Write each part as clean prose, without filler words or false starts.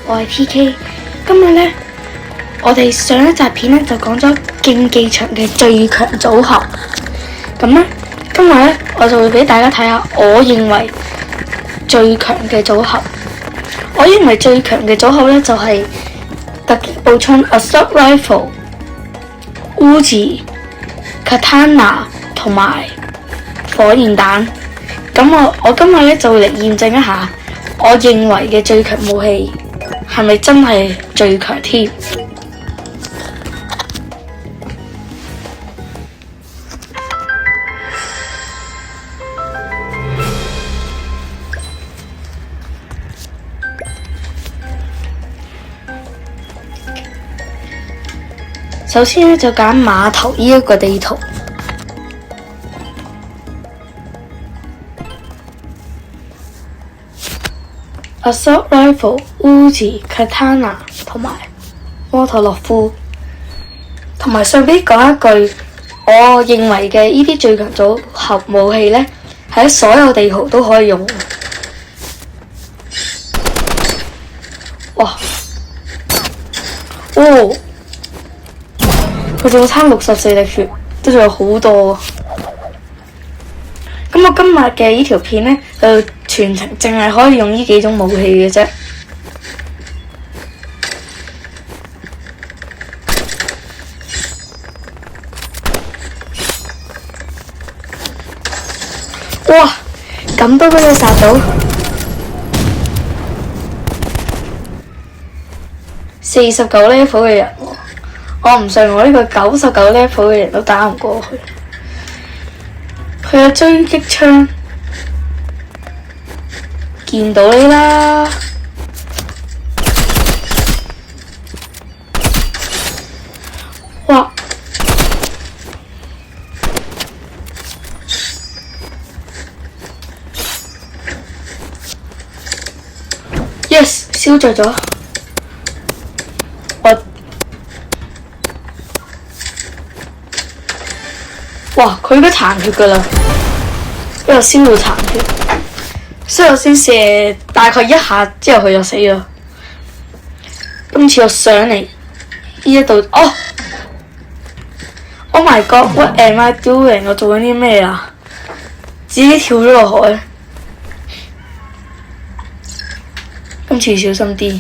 我係 TK。今日呢，我哋上一集片呢就講咗競技場嘅最強組合。咁呢，今日呢，我就會俾大家睇下我認為最強嘅組合。我認為最強嘅組合呢，就係突擊步槍 Assault Rifle、Uzi、Katana 同埋火焰彈。咁我今日呢，就會嚟驗證一下我認為嘅最強武器係咪真係最強添。首先呢，就揀碼頭呢一個地圖。Assault Rifle、Uzi、Katana 同埋摩托洛夫，同埋順便講一句，我認為嘅呢啲最強組合武器呢，喺所有地圖都可以用。哇！哦！佢仲差64滴血，都仲有好多。咁我今日嘅呢條片呢，就全程淨係可以用呢幾種武器嘅啫。哇！咁都俾佢殺到49 level 嘅人喎，我唔信我呢個99 level 嘅人都打唔過去。佢有狙擊槍，見到你啦！哇！Yes， 燒着咗。哇！佢應該殘血㗎啦，因為燒到殘血，所以我先射大概一下之後佢就死咗。今次我上嚟呢一度，哦 ！Oh my God！What am I doing？ 我做緊啲咩啊？自己跳咗落海。今次小心啲，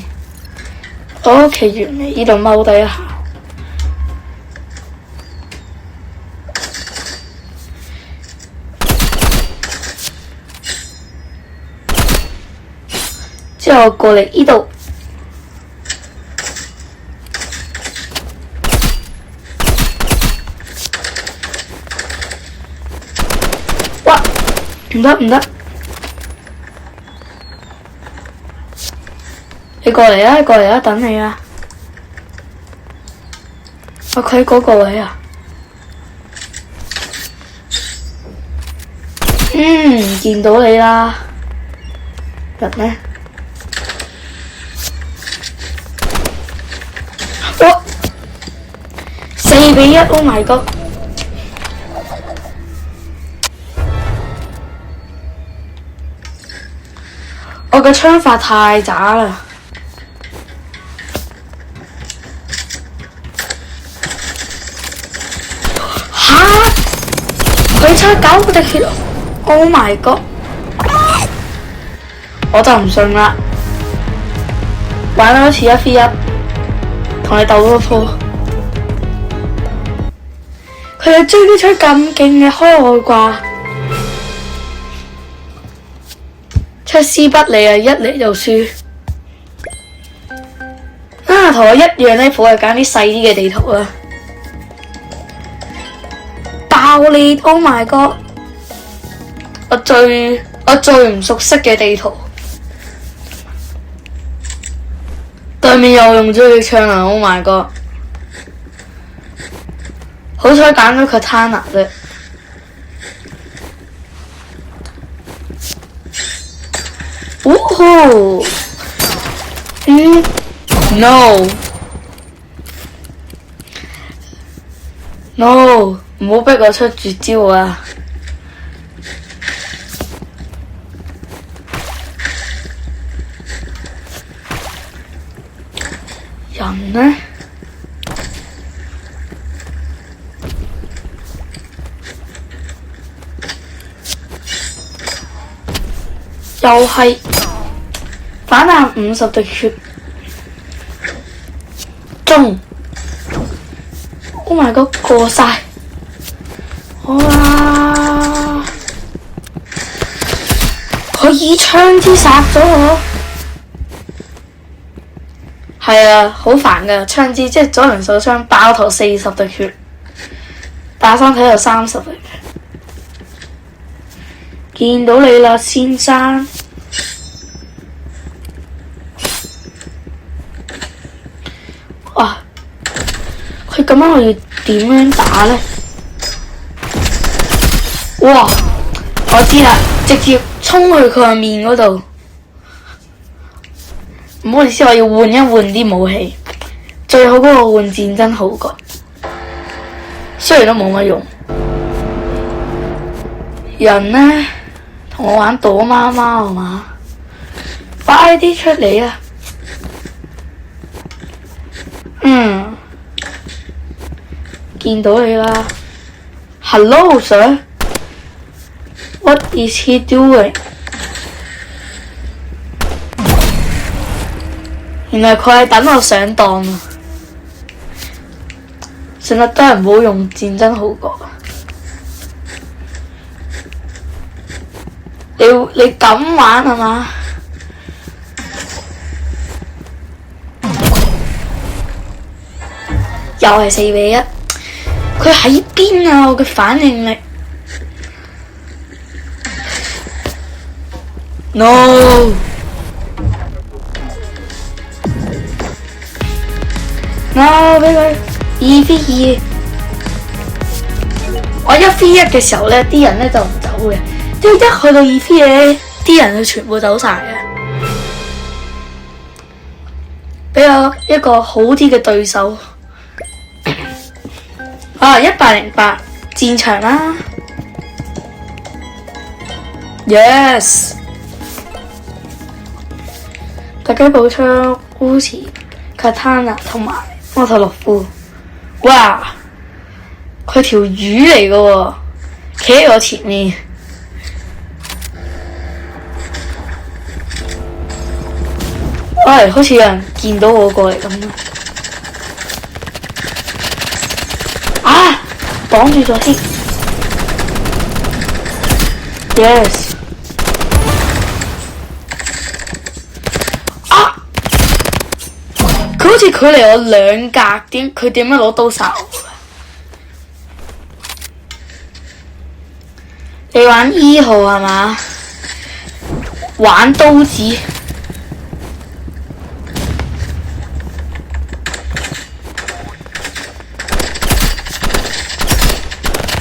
我屋企完嚟呢度踎低一下。之後過嚟呢度，哇！唔得唔得，你過嚟啊！你過嚟啊！等你啊！佢喺嗰個位啊！見到你啦！人呢？哇！4-1 ，Oh my God！ 我嘅槍法太渣啦！嚇！佢差9滴血 ，Oh my God！ 我就唔信啦，玩多次1v1。同你鬥多鋪，佢有狙擊槍咁勁嘅，開我掛，出師不利啊！一嚟就輸啊！同我一樣呢，我係揀啲細啲嘅地圖啊！爆裂 ！Oh my God！ 我最唔熟悉嘅地圖。對面又用狙擊槍啊 ！Oh my God！ 好彩揀咗 Katana 啫。哦！No！ 唔好逼我出絕招啊！人呢？又係反彈50滴血，中 ！Oh my god， 過晒！哇！佢以槍支殺咗我，係啊，好煩㗎槍支，即係左輪手槍爆頭40滴血，打身體有30滴血。見到你啦，先生。哇！佢咁樣我要點樣打呢？哇！我知啦，直接衝去佢個面嗰度。唔好意思，我要換一換啲武器，最好嗰個換戰爭號角，雖然都冇乜用。人呢？同我玩躲貓貓係嘛？快啲出嚟啊！見到你啦 ！Hello sir， what is he doing？ 原來佢係等我上當啊！算啦，都係唔好用戰爭號角。你咁玩係嘛？又係4-1，佢喺邊啊？我嘅反應力 ，no， 俾佢2v2，我1v1嘅時候呢，啲人呢就唔走嘅。即係一去到2v嘢，啲人就全部走晒嘅，俾我一個好啲嘅對手。108戰場啦 ，yes， 特級步槍、烏茲、卡塔納同埋摩托洛夫。哇！佢條魚嚟嘅喎，企喺我前面。好似有人見到我過嚟咁啊！綁住咗添 ，yes。啊！佢好似距離我2格，佢點樣攞刀殺我？你玩2號係嘛？玩刀子。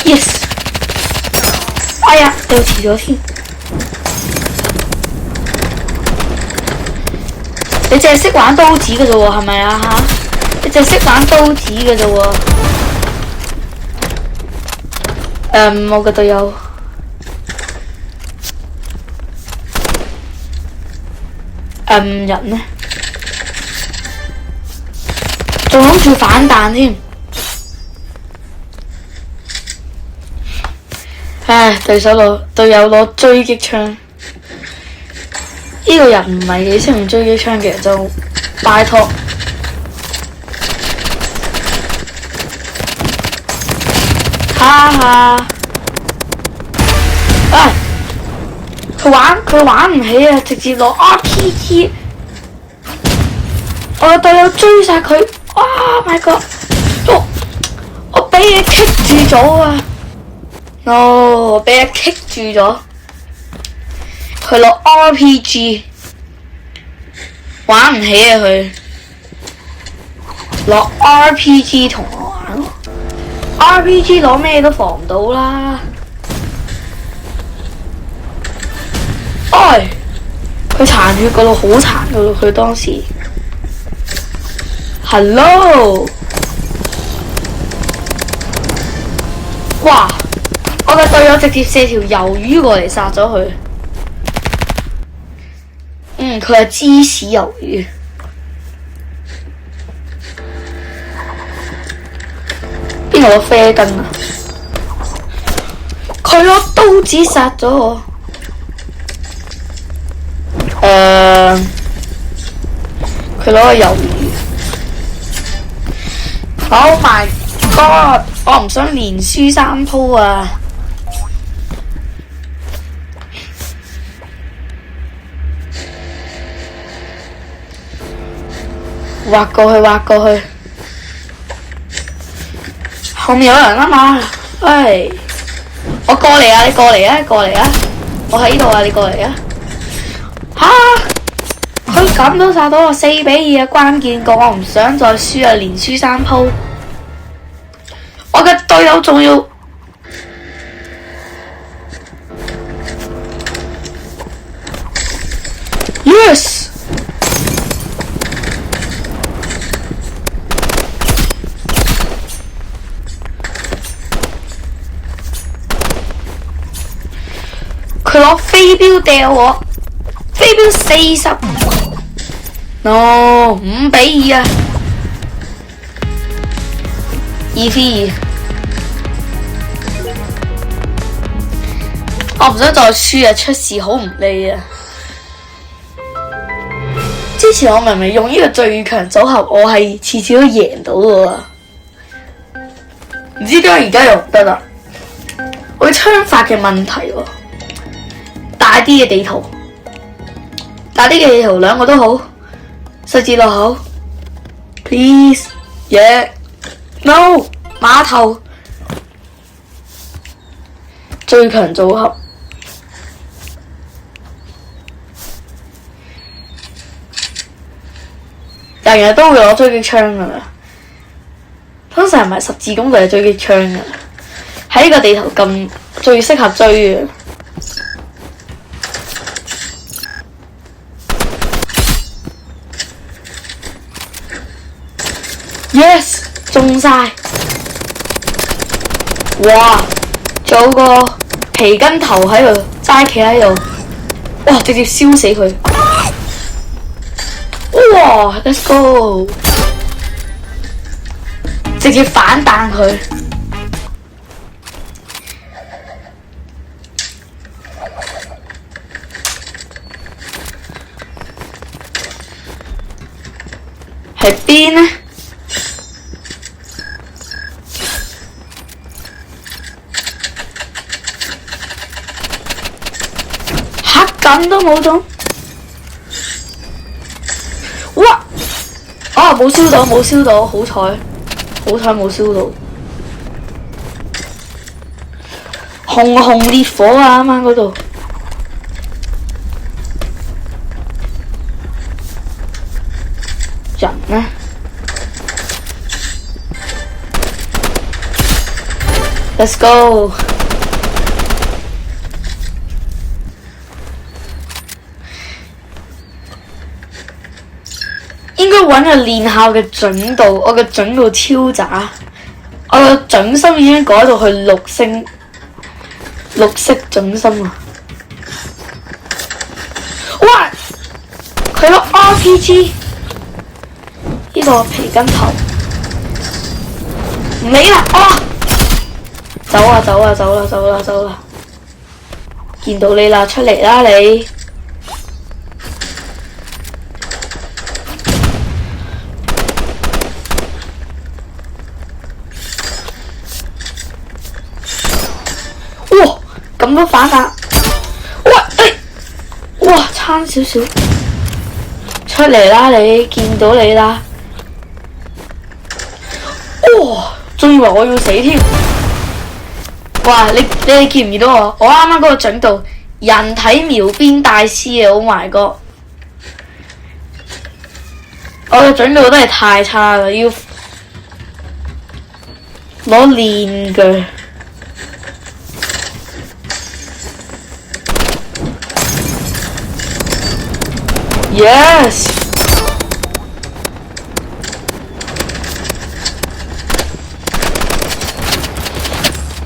Yes！ 哎呀，又遲咗添。你淨係識玩刀子嘅啫喎，係咪啊嚇？你淨係識玩刀子嘅啫喎。我嘅隊友。人呢？仲諗住反彈添。唉，隊友攞狙擊槍，呢個人唔係幾識用狙擊槍嘅，就拜託。哈哈！唉，佢玩唔起啊，直接攞 RPG。我嘅隊友追殺佢，哇 ！My God！ 我俾嘢棘住咗啊！我俾人棘住咗，佢攞 RPG 玩唔起啊！佢攞 RPG 同我玩 RPG 攞咩都防唔到啦。唉，佢殘血嗰度好殘噶咯，佢當時。Hello， 哇！我嘅隊友直接射條魷魚過嚟殺咗佢。佢係芝士魷魚。邊度個啡根啊？佢攞刀子殺咗我。佢攞個魷魚。Oh my god！ 我唔想連輸3鋪啊！滑過去，滑過去。後面有人啊嘛！唉，我過嚟啊！你過嚟啊！過嚟啊！我喺呢度啊！你過嚟啊！佢咁都殺到我4-2嘅關鍵個，我唔想再輸啊！連輸3鋪，我嘅隊友仲要，yes！佢攞飛鏢掟我，飛鏢40。no 5-2啊，2v2。我唔想再輸啊，出事好唔利啊！之前我明明用呢個最強組合，我係次次都贏到嘅喎，唔知點解而家又唔得啦？我槍法嘅問題喎，大啲嘅地圖，大啲嘅地圖兩個都好。細節落口 ，please， no， 碼頭最強組合，人人都會攞狙擊槍噶啦，通常唔係十字弓就係狙擊槍噶啦，喺呢個地圖咁最適合追嘅。Yes， 中晒！哇，仲有個皮筋頭喺度齋企喺度，哇！直接燒死佢！哇 ，Let's go！ 直接反彈佢。喺邊呢？咁都冇中，哇！啊，冇燒到，冇燒到，好彩，好彩冇燒到。紅紅烈火啊！啱啱嗰度人呢？Let's go！應該揾個練校嘅準度，我嘅準度超渣，我嘅準心已經改到去6星，綠色準心啊！哇！佢攞 RPG 呢個皮筋頭，唔理啦！啊！走啊走啊走啦走啦走啦！見到你啦，出嚟啦你！咁都反彈，哇！差少少，出嚟啦你！見到你啦！哇！仲以為我要死添！哇！你哋見唔見到我？我啱啱嗰個準度，人體瞄邊大師啊 ！Oh my god！ 我嘅準度都係太差啦，要攞練嘅。Yes！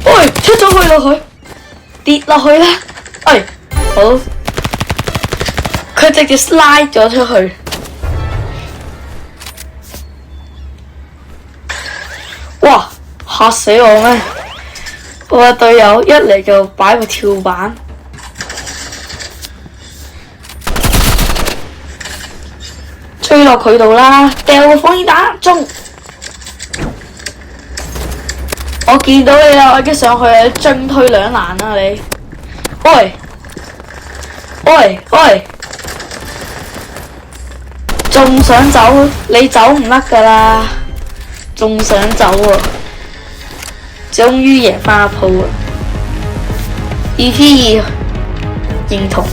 喂，出咗去啦佢，跌落去啦！哎，好，佢直接 slide 咗出去。哇，嚇死我咩？我個隊友一嚟就擺個跳板，追落佢度啦！掉個火箭彈中，我見到你啦！我已經上去啦，進退兩難啊你！喂！仲想走？你走唔甩㗎啦！仲想走喎？終於贏翻一鋪啦！2v2認同，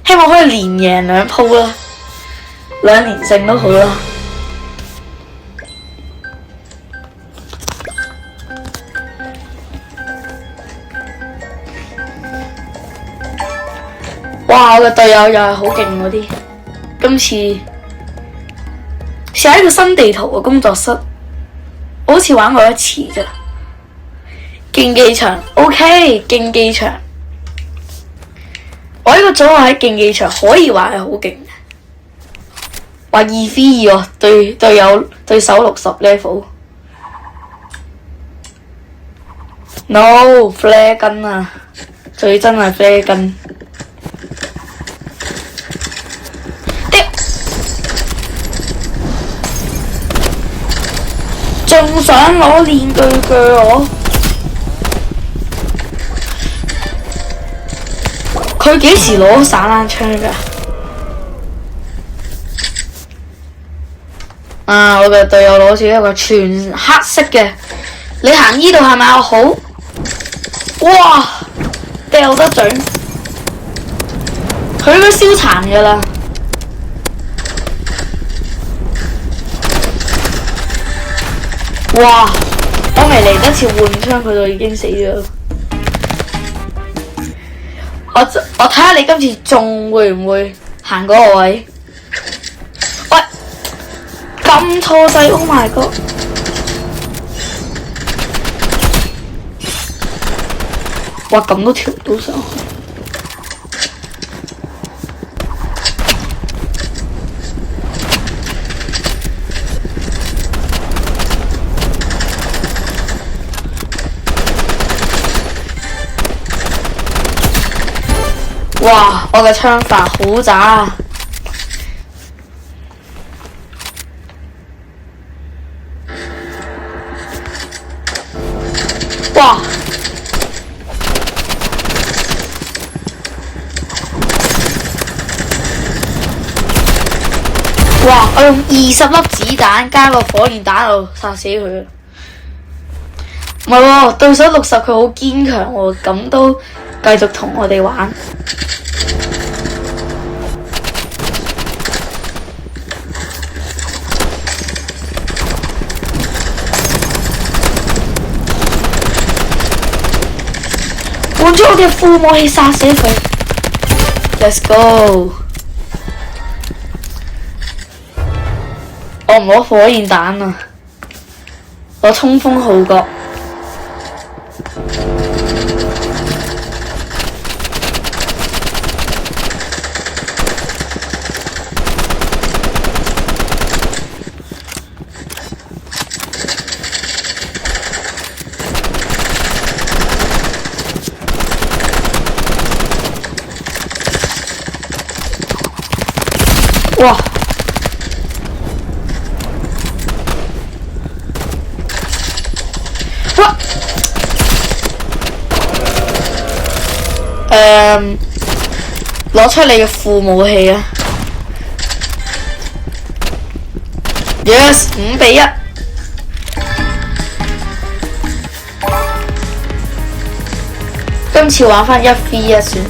希望可以連贏兩鋪啦，2連勝都好啦。哇！我嘅隊友又係好勁嗰啲，今次試下一個新地圖嘅工作室，我好似玩過一次啫。競技場 OK， 競技場，我呢個組合喺競技場可以話係好勁嘅，話2v2喎，對手60 level。No flare gun 啊，最真係 flare gun。仲想攞鏈鋸我？佢幾時攞散彈槍㗎？啊！我嘅隊友攞住一個全黑色嘅，你行呢度係咪好？哇！掉得準，佢應該燒殘㗎啦。哇！我未嚟得切換槍，佢就已經死咗。我睇下你今次仲會唔會行嗰個位？喂！咁錯掣 ，Oh my god！哇！咁都跳唔到上去。哇！我嘅槍法好渣啊！哇！哇！我用20粒子彈加個火焰彈就殺死佢。唔係喎，對手60佢好堅強喎，咁都繼續同我哋玩。換咗我嘅副武器殺死佢 ，Let's go！ 我唔攞火焰彈啊，攞衝鋒號角。哇！哇！攞出你嘅副武器啊 ！Yes， 5-1。今次玩返1v1算。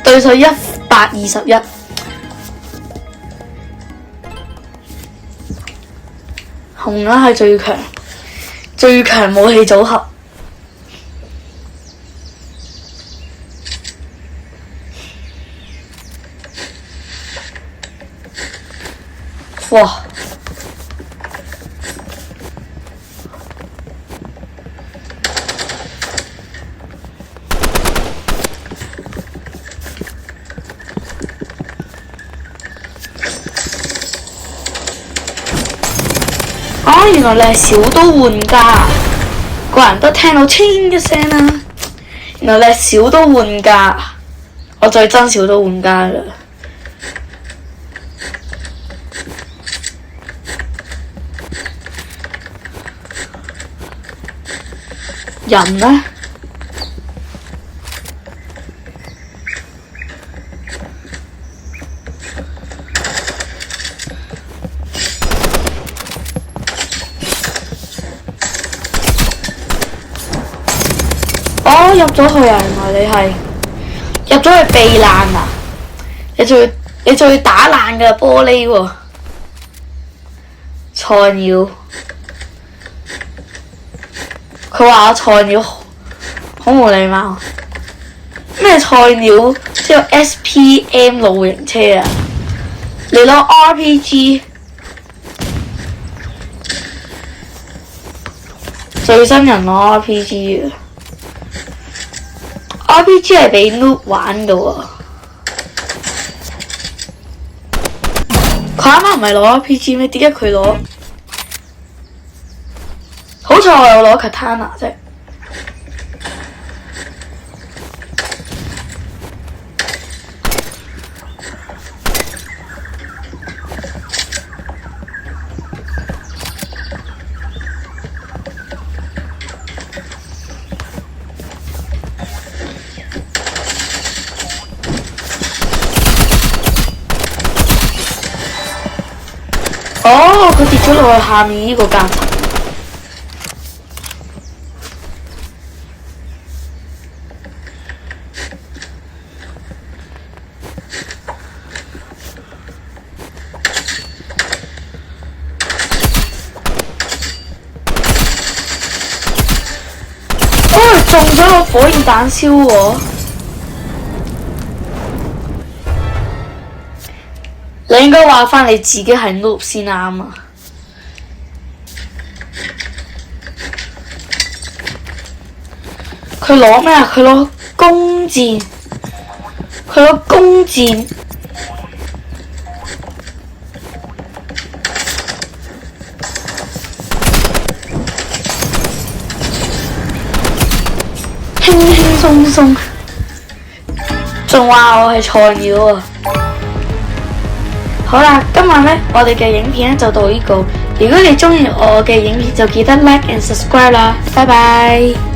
對手121，紅啦係最強武器組合。哇！哦，原來你係小刀玩家，個人都聽到清一聲啦。原來你係小刀玩家，我最憎小刀玩家啦。人呢？哦，入咗去啊！原來你係入咗去避難啊！你仲要打爛㗎玻璃喎，菜鳥。佢話我菜鳥好無禮貌。咩菜鳥？即係 SPM 露營車啊！你攞 RPG 最新人攞 RPG 啊！RPG 係俾 noob 玩㗎喎。佢啱啱唔係攞 RPG 咩？點解佢攞？好彩我有攞 Katana 啫。哦，佢跌咗落去下面呢個隔層。哦，中咗個火焰彈燒喎！你應該話返你自己係 noob 先啱啊！佢攞咩啊？佢攞弓箭，佢攞弓箭。輕輕鬆鬆，仲話我係菜鳥啊！好啦，今晚呢，我哋嘅影片就到呢度。如果你鍾意我嘅影片，就記得 like and subscribe 啦，拜拜。